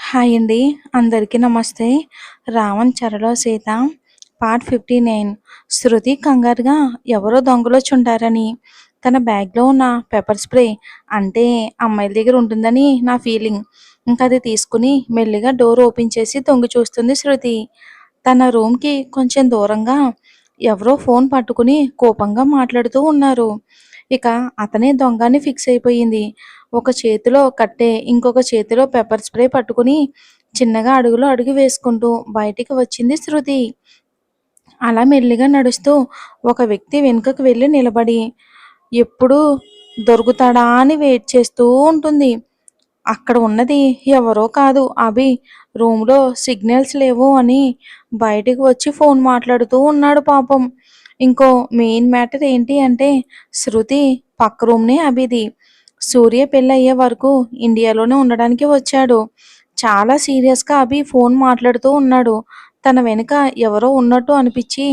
Hi అండి. అందరికీ నమస్తే. 'రావణ్ చెరలో సీత' పార్ట్ 59. శృతి కంగారుగా ఎవరో దొంగలొచ్చుంటారని, తన బ్యాగ్‌లో ఉన్న పెప్పర్ స్ప్రే అంటే అమ్మాయిల దగ్గర ఉంటుందని నా ఫీలింగ్. ఇంకది తీసుకుని మెల్లిగా డోర్ ఓపెన్ చేసి తొంగి చూస్తుంది శృతి. తన రూమ్‌కి కొంచెం దూరంగా ఎవరో ఫోన్ పట్టుకుని కోపంగా మాట్లాడుతూ ఉన్నారు. ఇక అతనే దొంగ అని ఫిక్స్ అయిపోయింది. ఒక చేతిలో కట్టె, ఇంకొక చేతిలో పెప్పర్ స్ప్రే పట్టుకుని చిన్నగా అడుగులో అడుగు వేసుకుంటూ బయటికి వచ్చింది శృతి. అలా మెల్లిగా నడుస్తూ ఒక వ్యక్తి వెనుకకు వెళ్ళి నిలబడి ఎప్పుడు దొరుకుతాడా అని వెయిట్ చేస్తూ ఉంటుంది. అక్కడ ఉన్నది ఎవరో కాదు అభి. రూమ్‌లో సిగ్నల్స్ లేవు అని బయటికి వచ్చి ఫోన్ మాట్లాడుతూ ఉన్నాడు పాపం. ఇంకో మెయిన్ మ్యాటర్ ఏంటి అంటే శృతి పక్క రూమ్‌నే అభిది. సూర్య పెళ్ళయ్యే వరకు ఇండియాలోనే ఉండడానికి వచ్చాడు. చాలా సీరియస్‌గా అభి ఫోన్ మాట్లాడుతూ ఉన్నాడు. తన వెనుక ఎవరో ఉన్నట్టు అనిపించి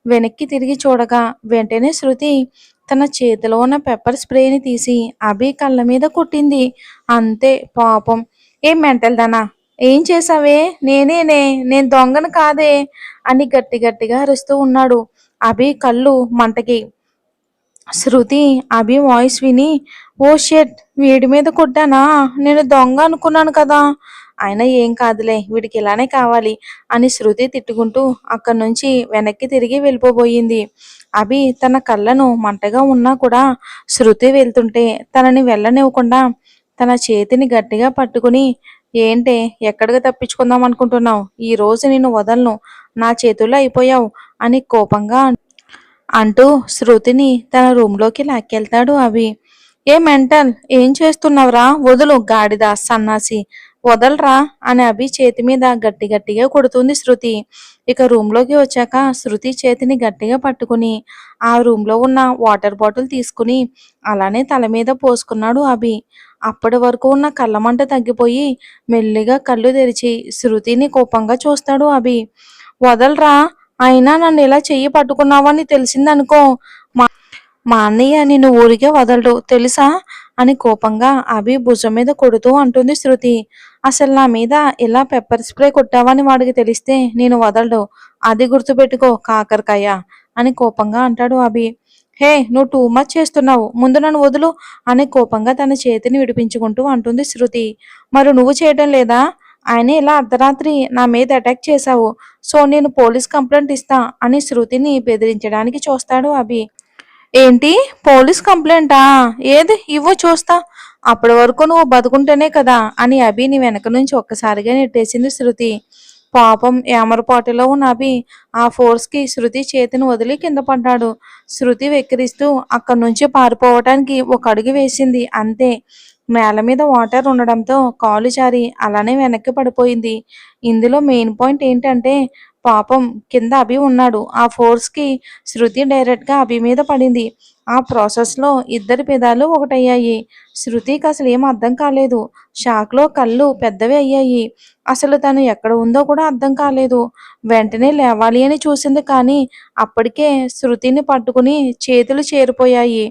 వెనక్కి తిరిగి చూడగా వెంటనే శృతి తన చేతిలో ఉన్న పెప్పర్ స్ప్రేని తీసి అభి కళ్ళ మీద కొట్టింది. అంతే పాపం. "ఏం మెంటల్ దానా? ఏం చేసావే?" "నేనేనే. నేను దొంగను కాదే" అని గట్టి గట్టిగా అరుస్తూ ఉన్నాడు అభి కళ్ళు మంటకి. శృతి అభి వాయిస్ విని "ఓ షిట్! వీడి మీద కొట్టానా? నేను దొంగ అనుకున్నాను కదా! అయినా ఏం కాదులే వీడికి ఇలానే కావాలి" అని శృతి తిట్టుకుంటూ అక్కడి నుంచి వెనక్కి తిరిగి వెళ్ళిపోబోయింది. అభి తన కళ్ళను మంటగా ఉన్నా కూడా శృతి వెళ్తుంటే తనని వెళ్ళనివ్వకుండా తన చేతిని గట్టిగా పట్టుకుని "ఏంటే ఎక్కడికి తప్పించుకుందాం అనుకుంటున్నావు? ఈ రోజు నిన్ను వదలను. నా చేతుల్లో అయిపోయావు" అని కోపంగా అంటూ శృతిని తన రూంలోకి లాక్కెళ్తాడు అభి. "ఏ మెంటల్! ఏం చేస్తున్నావురా? వదులు గాడిద సన్నాసి! వదలరా" అని అభి చేతి మీద గట్టి గట్టిగా కొడుతుంది శృతి. ఇక రూంలోకి వచ్చాక శృతి చేతిని గట్టిగా పట్టుకుని ఆ రూంలో ఉన్న వాటర్ బాటిల్ తీసుకుని అలానే తల మీద పోసుకున్నాడు అభి. అప్పటి వరకు ఉన్న కళ్ళమంట తగ్గిపోయి మెల్లిగా కళ్ళు తెరిచి శృతిని కోపంగా చూస్తాడు అభి. "వదలరా! అయినా నన్ను ఇలా చెయ్యి పట్టుకున్నావని తెలిసిందనుకో మా మా అన్నయ్య నిన్ను ఊరికే వదలడు తెలుసా" అని కోపంగా అభి భుజం మీద కొడుతూ అంటుంది శృతి. "అసలు నా మీద ఇలా పెప్పర్ స్ప్రే కొట్టావని వాడికి తెలిస్తే నేను వదలడు. అది గుర్తుపెట్టుకో కాకరకాయ" అని కోపంగా అంటాడు అభి. "హే నువ్వు టూ మచ్ చేస్తున్నావు. ముందు నన్ను వదులు" అని కోపంగా తన చేతిని విడిపించుకుంటూ అంటుంది శృతి. "మరి నువ్వు చేయటం లేదా? ఆయనే ఇలా అర్ధరాత్రి నా మీద అటాక్ చేశావు. సో నేను పోలీస్ కంప్లైంట్ ఇస్తా" అని శృతిని బెదిరించడానికి చూస్తాడు అభి. "ఏంటి? పోలీస్ కంప్లైంటా? ఏది ఇవ్వు చూస్తా. అప్పటి వరకు నువ్వు బతుకుంటేనే కదా" అని అభిని వెనక నుంచి ఒక్కసారిగా నెట్టేసింది శృతి. పాపం ఏమరపాటులో ఉన్న అభి ఆ ఫోర్స్‌కి శృతి చేతిని వదిలి కింద పడ్డాడు. శృతి వెక్కిరిస్తూ అక్కడి నుంచి పారిపోవటానికి ఒక అడుగు వేసింది అంతే. నేల మీద వాటర్ ఉండడంతో కాలు జారి అలానే వెనక్కి పడిపోయింది. ఇందులో మెయిన్ పాయింట్ ఏంటంటే పాపం కింద అభి ఉన్నాడు. ఆ ఫోర్స్‌కి శృతి డైరెక్ట్‌గా అభి మీద పడింది. ఆ ప్రాసెస్‌లో ఇద్దరి పెదాలు ఒకటయ్యాయి. శృతికి అసలు ఏం అర్థం కాలేదు. షాక్‌లో కళ్ళు పెద్దవి అయ్యాయి. అసలు తను ఎక్కడ ఉందో కూడా అర్థం కాలేదు. వెంటనే లేవాలి అని చూసింది కానీ అప్పటికే శృతిని పట్టుకుని చేతులు చేరిపోయాయి.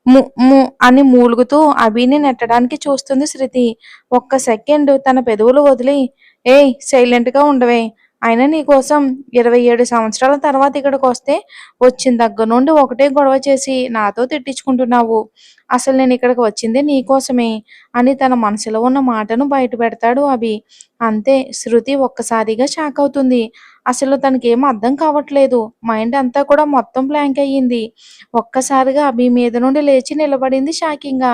ము ము అని మూలుగుతూ అభిని నెట్టడానికి చూస్తుంది శృతి. ఒక్క సెకండ్ తన పెదవులు వదిలి "ఏయ్ సైలెంట్‌గా ఉండవే. అయినా నీకోసం 27 సంవత్సరాల తర్వాత ఇక్కడికొస్తే వచ్చిన దగ్గర నుండి ఒకటే గొడవ చేసి నాతో తిట్టించుకుంటున్నావు. అసలు నేను ఇక్కడికి వచ్చిందే నీకోసమే" అని తన మనసులో ఉన్న మాటను బయటపెడతాడు అభి. అంతే శృతి ఒక్కసారిగా షాక్ అవుతుంది. అసలు తనకేం అర్థం కావట్లేదు. మైండ్ అంతా కూడా మొత్తం బ్లాంక్ అయ్యింది. ఒక్కసారిగా అభి మీద నుండి లేచి నిలబడింది షాకింగ్‌గా.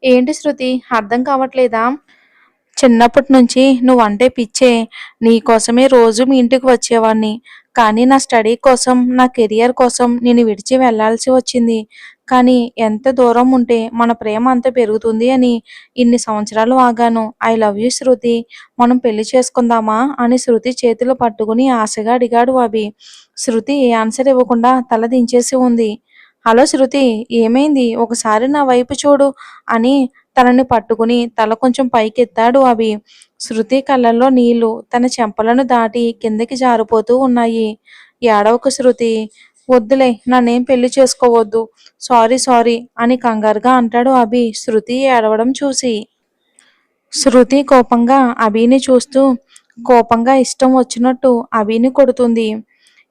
"ఏంటి శృతి అర్థం కావట్లేదా? చిన్నప్పటి నుంచి నువ్వంటే పిచ్చే. నీకోసమే రోజు మీ ఇంటికి వచ్చేవాడిని. కానీ నా స్టడీ కోసం, నా కెరియర్ కోసం నిన్ను విడిచి వెళ్ళాల్సి వచ్చింది. కానీ ఎంత దూరం ఉంటే మన ప్రేమ అంత పెరుగుతుంది అని ఇన్ని సంవత్సరాలు ఆగాను. ఐ లవ్ యూ శృతి. మనం పెళ్లి చేసుకుందామా" అని శృతి చేతులు పట్టుకుని ఆశగా అడిగాడు అభి. శృతి ఏ ఆన్సర్ ఇవ్వకుండా తల దించేసి ఉంది. "హలో శృతి ఏమైంది? ఒకసారి నా వైపు చూడు" అని తనని పట్టుకుని తల కొంచెం పైకెత్తాడు అభి. శృతి కళ్ళల్లో నీళ్లు తన చెంపలను దాటి కిందకి జారిపోతూ ఉన్నాయి. "ఏడవకు శృతి. వద్దులే నన్నేం పెళ్లి చేసుకోవద్దు. సారీ సారీ" అని కంగారుగా అంటాడు అభి శృతి ఏడవడం చూసి. శృతి కోపంగా అభిని చూస్తూ కోపంగా ఇష్టం వచ్చినట్టు అభిని కొడుతుంది.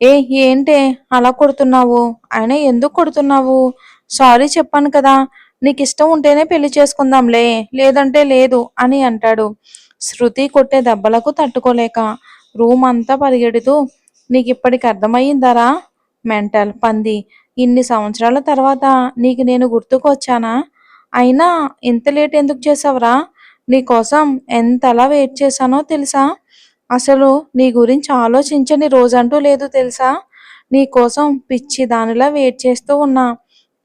ఏ ఏంటే అలా కొడుతున్నావు? అయినా ఎందుకు కొడుతున్నావు? సారీ చెప్పాను కదా! నీకిష్టం ఉంటేనే పెళ్లి చేసుకుందాంలే, లేదంటే లేదు అని అంటాడు. శృతి కొట్టే దెబ్బలకు తట్టుకోలేక రూమ్ అంతా పరిగెడుతూ నీకిప్పటికి అర్థమయ్యిందరా మెంటల్ పంది. ఇన్ని సంవత్సరాల తర్వాత నీకు నేను గుర్తుకొచ్చానా? అయినా ఇంత లేట్ ఎందుకు చేసావురా? నీకోసం ఎంతలా వెయిట్ చేశానో తెలుసా? అసలు నీ గురించి ఆలోచించని రోజంటూ లేదు తెలుసా? నీకోసం పిచ్చి దానిలా వెయిట్ చేస్తూ ఉన్నా.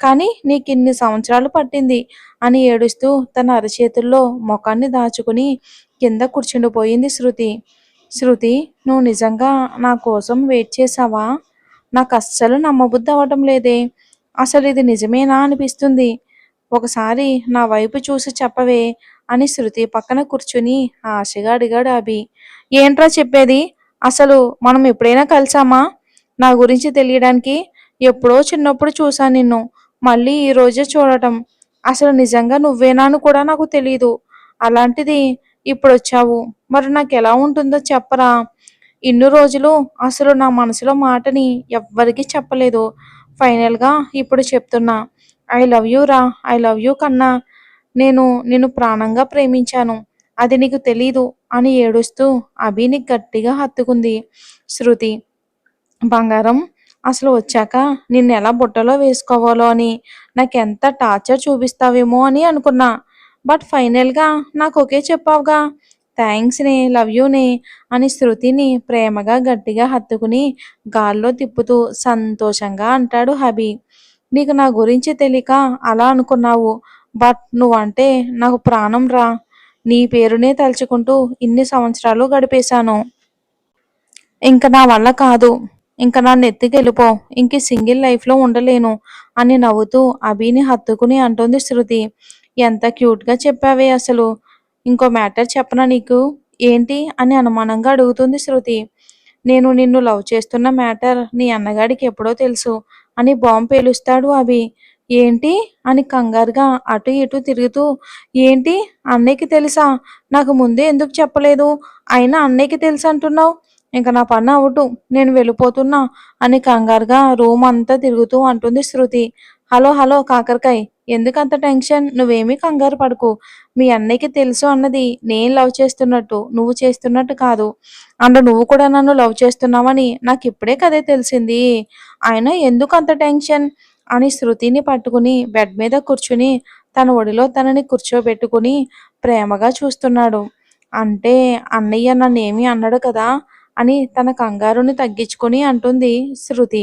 కానీ నీకిన్ని సంవత్సరాలు పట్టింది అని ఏడుస్తూ తన అరచేతుల్లో మొఖాన్ని దాచుకుని కింద కూర్చుండిపోయింది శృతి. శృతి, నువ్వు నిజంగా నా కోసం వెయిట్ చేసావా? నాకు అస్సలు నమ్మబుద్ధి అవ్వటం లేదే. అసలు ఇది నిజమేనా అనిపిస్తుంది. ఒకసారి నా వైపు చూసి చెప్పవే అని శృతి పక్కన కూర్చుని ఆశగా అడిగాడు అభి. ఏంట్రా చెప్పేది? అసలు మనం ఎప్పుడైనా కలిసామా? నా గురించి తెలియడానికి ఎప్పుడో చిన్నప్పుడు చూసా నిన్ను. మళ్ళీ ఈ రోజే చూడటం. అసలు నిజంగా నువ్వేనా అని కూడా నాకు తెలీదు. అలాంటిది ఇప్పుడొచ్చావు. మరి నాకెలా ఉంటుందో చెప్పరా? ఇన్ని రోజులు అసలు నా మనసులో మాటని ఎవ్వరికీ చెప్పలేదు. ఫైనల్‌గా ఇప్పుడు చెప్తున్నా. ఐ లవ్ యూ రా! ఐ లవ్ యూ కన్నా! నేను నిన్ను ప్రాణంగా ప్రేమించాను. అది నీకు తెలీదు అని ఏడుస్తూ అభిని గట్టిగా హత్తుకుంది శృతి. బంగారం, అసలు వచ్చాక నిన్నెలా బుట్టలో వేసుకోవాలో అని నాకెంత టార్చర్ చూపిస్తావేమో అని అనుకున్నా. బట్ ఫైనల్‌గా నాకు ఓకే చెప్పావుగా! థాంక్స్‌నే, లవ్ యూనే అని శృతిని ప్రేమగా గట్టిగా హత్తుకుని గాల్లో తిప్పుతూ సంతోషంగా అంటాడు అభి. నీకు నా గురించి తెలీక అలా అనుకున్నావు. బట్ నువ్వంటే నాకు ప్రాణం రా! నీ పేరునే తలుచుకుంటూ ఇన్ని సంవత్సరాలు గడిపేశాను. ఇంక నా వల్ల కాదు. ఇంక నన్నెత్తుకెళ్ళిపో. ఇంక ఈ సింగిల్ లైఫ్‌లో ఉండలేను అని నవ్వుతూ అభిని హత్తుకుని అంటోంది శృతి. ఎంత క్యూట్‌గా చెప్పావే అసలు. ఇంకో మ్యాటర్ చెప్పనా నీకు? ఏంటి? అని అనుమానంగా అడుగుతుంది శృతి. నేను నిన్ను లవ్ చేస్తున్న మ్యాటర్ నీ అన్నగాడికి ఎప్పుడో తెలుసు అని బాంబ్ పేలుస్తాడు అభి. ఏంటి? అని కంగారుగా అటు ఇటు తిరుగుతూ ఏంటి? అన్నయ్యకి తెలుసా? నాకు ముందే ఎందుకు చెప్పలేదు? అయినా అన్నయ్యకి తెలుసంటున్నావు? ఇంక నా పని అవుటు. నేను వెళ్ళిపోతున్నా అని కంగారుగా రూమ్ అంతా తిరుగుతూ అంటుంది శృతి. Hello hello కాకరకాయ్! ఎందుకంత టెన్షన్? నువ్వేమీ కంగారు పడకు. మీ అన్నయ్యకి తెలుసు అన్నది నేను లవ్ చేస్తున్నట్టు, నువ్వు చేస్తున్నట్టు కాదు. అండ్ నువ్వు కూడా నన్ను లవ్ చేస్తున్నావని నాకిప్పుడే కదే తెలిసింది. అయినా ఎందుకంత టెన్షన్? అని శృతిని పట్టుకుని బెడ్ మీద కూర్చుని తన ఒడిలో తనని కూర్చోబెట్టుకుని ప్రేమగా చూస్తున్నాడు. అంటే అన్నయ్య నన్నేమీ అనడు కదా అని తన కంగారుని తగ్గించుకొని అంటుంది శృతి.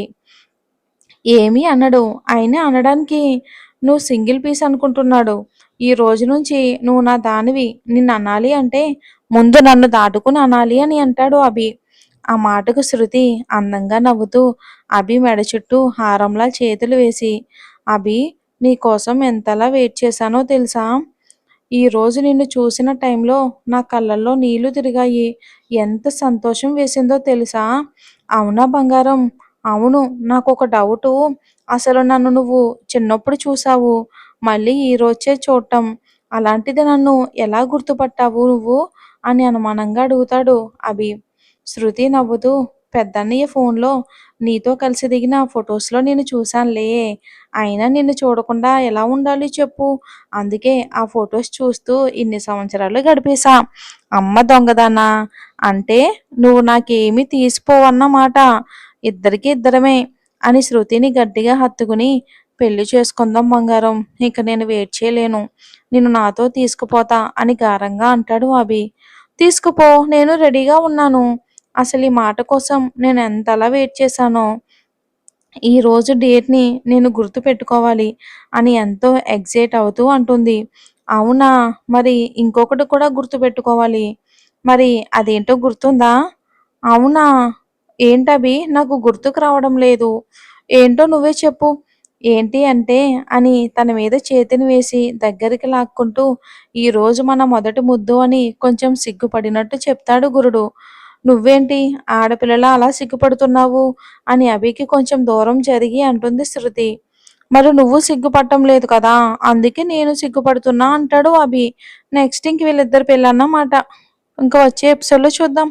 ఏమీ అనడు. అయినా అనడానికి నువ్వు సింగిల్ పీస్ అనుకుంటున్నాడు. ఈ రోజు నుంచి నువ్వు నా దానివి. నిన్ననాలి అంటే ముందు నన్ను దాటుకుని అనాలి అని అంటాడు అభి. ఆ మాటకు శృతి అందంగా నవ్వుతూ అభి మెడ చుట్టూ హారంలా చేతులు వేసి, అభి, నీకోసం ఎంతలా వెయిట్ చేశానో తెలుసా? ఈరోజు నిన్ను చూసిన టైంలో నా కళ్ళల్లో నీళ్లు తిరిగాయి. ఎంత సంతోషం వేసిందో తెలుసా? అవునా బంగారం? అవును. నాకొక డౌటు. అసలు నన్ను నువ్వు చిన్నప్పుడు చూసావు. మళ్ళీ ఈరోజే చూడటం. అలాంటిది నన్ను ఎలా గుర్తుపట్టావు నువ్వు? అని అనుమానంగా అడుగుతాడు అభి. శృతి నవ్వుతూ పెద్దన్నయ్య ఫోన్లో నీతో కలిసి దిగిన ఫొటోస్‌లో నిన్ను చూశానులే. అయినా నిన్ను చూడకుండా ఎలా ఉండాలి చెప్పు? అందుకే ఆ ఫొటోస్ చూస్తూ ఇన్ని సంవత్సరాలు గడిపేశా. అమ్మ దొంగదానా! అంటే నువ్వు నాకేమీ తీసిపోవన్నమాట. ఇద్దరికీ ఇద్దరమే అని శృతిని గట్టిగా హత్తుకుని పెళ్లి చేసుకుందాం బంగారం. ఇక నేను వెయిట్ చేయలేను. నిన్ను నాతో తీసుకుపోతా అని గారంగా అంటాడు అభి. తీసుకుపో, నేను రెడీగా ఉన్నాను. అసలు ఈ మాట కోసం నేను ఎంతలా వెయిట్ చేశానో. ఈరోజు డేట్‌ని నేను గుర్తుపెట్టుకోవాలి అని ఎంతో ఎక్సైట్ అవుతూ అంటుంది. అవునా! మరి ఇంకొకటి కూడా గుర్తుపెట్టుకోవాలి. మరి అదేంటో గుర్తుందా? అవునా! ఏంటవి? నాకు గుర్తుకు రావడం లేదు. ఏంటో నువ్వే చెప్పు. ఏంటి అంటే అని తన మీద చేతిని వేసి దగ్గరికి లాక్కుంటూ ఈరోజు మన మొదటి ముద్దు అని కొంచెం సిగ్గుపడినట్టు చెప్తాడు గురుడు. నువ్వేంటి ఆడపిల్లలా అలా సిగ్గుపడుతున్నావు? అని అభికి కొంచెం దూరం జరిగి అంటుంది శృతి. మరి నువ్వు సిగ్గుపడటం లేదు కదా! అందుకే నేను సిగ్గుపడుతున్నా అంటాడు అభి. నెక్స్ట్ ఇంక వీళ్ళిద్దరి పెళ్లన్నమాట. ఇంక వచ్చే ఎపిసోడ్‌లో చూద్దాం.